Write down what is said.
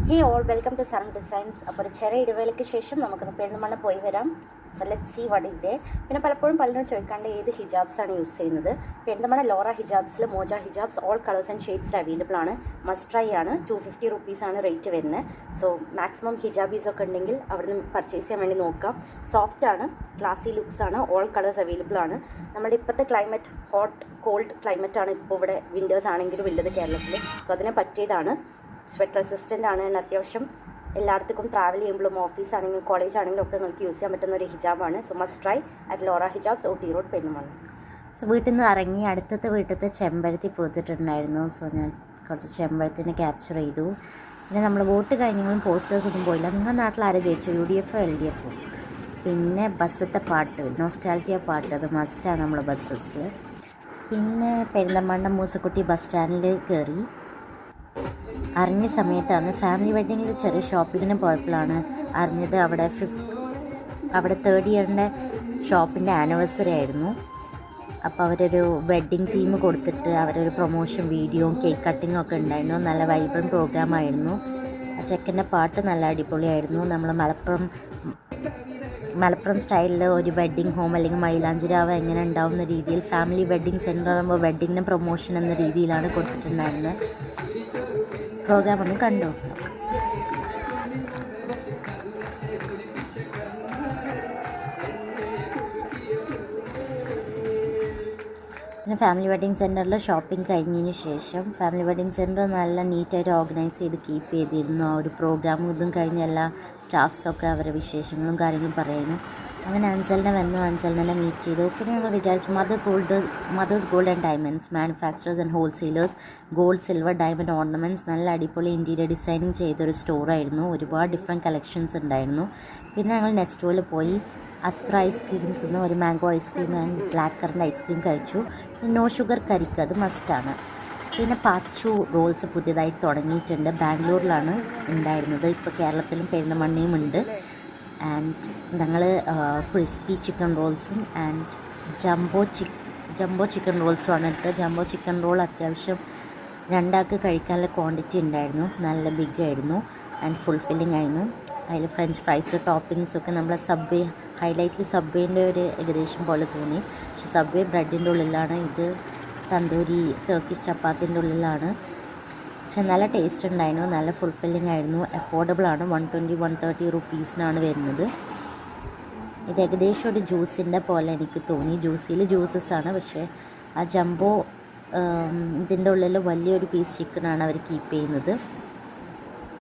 Hey all welcome to Sun Designs. അപ്പോൾ ഒരു ചെറിയ ഇടവേളയ്ക്ക് ശേഷം നമുക്കൊന്ന് പെരുന്തൽമണ്ണ പോയി വരാം. So let see what is there. പിന്നെ പലപ്പോഴും പലരും ചോദിക്കാണ്ട് ഏത് ഹിജാബ്സാണ് യൂസ് ചെയ്യുന്നത്. പെരുന്തൽമണ്ണ ലോറ ഹിജാബ്സിൽ മോജ ഹിജാബ്സ് ഓൾ കളേഴ്സ് ആൻഡ് ഷെയ്ഡ്സിൽ അവൈലബിൾ ആണ്. മസ്റ്റ് ട്രൈ ആണ്. 250 റുപ്പീസാണ് റേറ്റ് വരുന്നത്. സോ മാക്സിമം ഹിജാബീസ് ഒക്കെ ഉണ്ടെങ്കിൽ അവിടെ നിന്ന് പർച്ചേസ് ചെയ്യാൻ വേണ്ടി നോക്കാം. സോഫ്റ്റ് ആണ്, ക്ലാസി ലുക്സ് ആണ്, ഓൾ കളേഴ്സ് അവൈലബിൾ ആണ്. നമ്മുടെ ഇപ്പോഴത്തെ ക്ലൈമറ്റ് ഹോട്ട് കോൾഡ് ക്ലൈമറ്റ് ആണ് ഇപ്പോൾ ഇവിടെ വിൻറ്റേഴ്സ് ആണെങ്കിലും ഉള്ളത് കേരളത്തിൽ. സോ അതിനെ പറ്റിയതാണ്. സ്വെറ്റ് റെസിസ്റ്റൻ്റ് ആണ്. അത്യാവശ്യം എല്ലായിടത്തേക്കും ട്രാവൽ ചെയ്യുമ്പോഴും ഓഫീസ് ആണെങ്കിലും കോളേജ് ആണെങ്കിലും ഒക്കെ നിങ്ങൾക്ക് യൂസ് ചെയ്യാൻ പറ്റുന്ന ഒരു ഹിജാബാണ്. So must try at Lora hijabs OT road Perinthalmanna. So വീട്ടിൽ നിന്ന് ഇറങ്ങി അടുത്തത്തെ വീട്ടിലത്തെ ചെമ്പരത്തി പൂത്തിട്ടുണ്ടായിരുന്നു. സോ ഞാൻ കുറച്ച് ചെമ്പരത്തിനെ ക്യാപ്ചർ ചെയ്തു. പിന്നെ നമ്മൾ വോട്ട് കഴിഞ്ഞെങ്കിലും പോസ്റ്റേഴ്സൊന്നും പോയില്ല. നിങ്ങളുടെ നാട്ടിൽ ആരെ ജയിച്ചു? UDF LDF? പിന്നെ ബസ്സത്തെ പാട്ട്, നോസ്റ്റാൾജിയ പാട്ട്, അത് മസ്റ്റാണ് നമ്മൾ ബസ്സസിൽ. പിന്നെ പെരുന്തൽമണ്ണ മൂസക്കുട്ടി ബസ് സ്റ്റാൻഡിൽ കയറി. അറിഞ്ഞ സമയത്താണ് ഫാമിലി വെഡ്ഡിങ്ങിൽ ചെറിയ ഷോപ്പിങ്ങിന് പോയപ്പോഴാണ് അറിഞ്ഞത് അവിടെ 3rd ഇയറിൻ്റെ ഷോപ്പിൻ്റെ ആനിവേഴ്സറി ആയിരുന്നു. അപ്പോൾ അവരൊരു വെഡ്ഡിങ് തീം കൊടുത്തിട്ട് അവരൊരു പ്രൊമോഷൻ വീഡിയോയും കേക്ക് കട്ടിങ്ങും ഒക്കെ ഉണ്ടായിരുന്നു. നല്ല വൈബ്രൻറ്റ് പ്രോഗ്രാമായിരുന്നു. ആ ചെക്കൻ്റെ പാട്ട് നല്ല അടിപൊളിയായിരുന്നു. നമ്മൾ മലപ്പുറം സ്റ്റൈലിൽ ഒരു വെഡ്ഡിങ് ഹോം അല്ലെങ്കിൽ മൈലാഞ്ചിരാവ് എങ്ങനെ ഉണ്ടാവുന്ന രീതിയിൽ ഫാമിലി വെഡ്ഡിങ് സെൻറ്റർ ആകുമ്പോൾ വെഡ്ഡിങ്ങിന് പ്രൊമോഷൻ എന്ന രീതിയിലാണ് കൊടുത്തിട്ടുണ്ടായിരുന്നത്. പ്രോഗ്രാം ഒന്ന് കണ്ടു നോക്കാം. പിന്നെ ഫാമിലി വെഡ്ഡിങ് സെൻറ്ററിൽ ഷോപ്പിംഗ് കഴിഞ്ഞതിന് ശേഷം ഫാമിലി വെഡ്ഡിങ് സെൻറ്റർ നല്ല നീറ്റായിട്ട് ഓർഗനൈസ് ചെയ്ത് കീപ്പ് ചെയ്തിരുന്നു. ആ ഒരു പ്രോഗ്രാമും ഇതും കഴിഞ്ഞ എല്ലാ സ്റ്റാഫ്സൊക്കെ അവരുടെ വിശേഷങ്ങളും കാര്യങ്ങളും പറയുന്നു. അങ്ങനെ അൻസലിനെ മീറ്റ് ചെയ്തു. പിന്നെ ഞങ്ങൾ വിചാരിച്ചു mother's gold and diamonds manufacturers and wholesalers gold silver diamond ornaments നല്ല അടിപൊളി ഇൻറ്റീരിയർ ഡിസൈനിങ് ചെയ്തൊരു സ്റ്റോറായിരുന്നു. ഒരുപാട് ഡിഫറെൻറ്റ് കളക്ഷൻസ് ഉണ്ടായിരുന്നു. പിന്നെ ഞങ്ങൾ നെക്സ്റ്റ് സ്റ്റോറിൽ പോയി അസ്ത്ര ഐസ്ക്രീംസ് നിന്ന് ഒരു mango ice cream and black current ice cream കഴിച്ചു. നോ ഷുഗർ കരിക്ക്, അത് മസ്റ്റാണ്. പിന്നെ പാച്ചു റോൾസ് പുതിയതായി തുടങ്ങിയിട്ടുണ്ട്. ബാംഗ്ലൂരിലാണ് ഉണ്ടായിരുന്നത്. ഇപ്പോൾ കേരളത്തിലും പെരുന്തൽമണ്ണയും ഉണ്ട്. ആൻഡ് ഞങ്ങൾ ക്രിസ്പി ചിക്കൻ റോൾസും ആൻഡ് ജംബോ ചിക്കൻ റോൾസുമാണ് എടുത്തത്. ജംബോ ചിക്കൻ റോൾ അത്യാവശ്യം 2 ആൾക്ക് കഴിക്കാനുള്ള ക്വാണ്ടിറ്റി ഉണ്ടായിരുന്നു. നല്ല ബിഗ് ആയിരുന്നു ആൻഡ് ഫുൾഫില്ലിംഗ് ആയിരുന്നു. അതിൽ ഫ്രഞ്ച് ഫ്രൈസ് ടോപ്പിങ്സൊക്കെ നമ്മൾ സബ്വേ ഹൈലൈറ്റിൽ സബ്വേൻ്റെ ഒരു ഏകദേശം പോലെ തോന്നി. പക്ഷെ സബ്വേ ബ്രെഡിൻ്റെ ഉള്ളിലാണ്, ഇത് തന്തൂരി ടർക്കിഷ് ചപ്പാത്തിൻ്റെ ഉള്ളിലാണ്. പക്ഷെ നല്ല ടേസ്റ്റ് ഉണ്ടായിരുന്നു, നല്ല ഫുൾഫില്ലിംഗ് ആയിരുന്നു. അഫോർഡബിളാണ്. 120-130 റുപ്പീസിനാണ് വരുന്നത്. ഇത് ഏകദേശം ഒരു ജ്യൂസിൻ്റെ പോലെ എനിക്ക് തോന്നി. ജ്യൂസസ് ആണ്. പക്ഷേ ആ ജംബോ ഇതിൻ്റെ ഉള്ളിൽ വലിയൊരു പീസ് ചിക്കനാണ് അവർ കീപ്പ് ചെയ്യുന്നത്.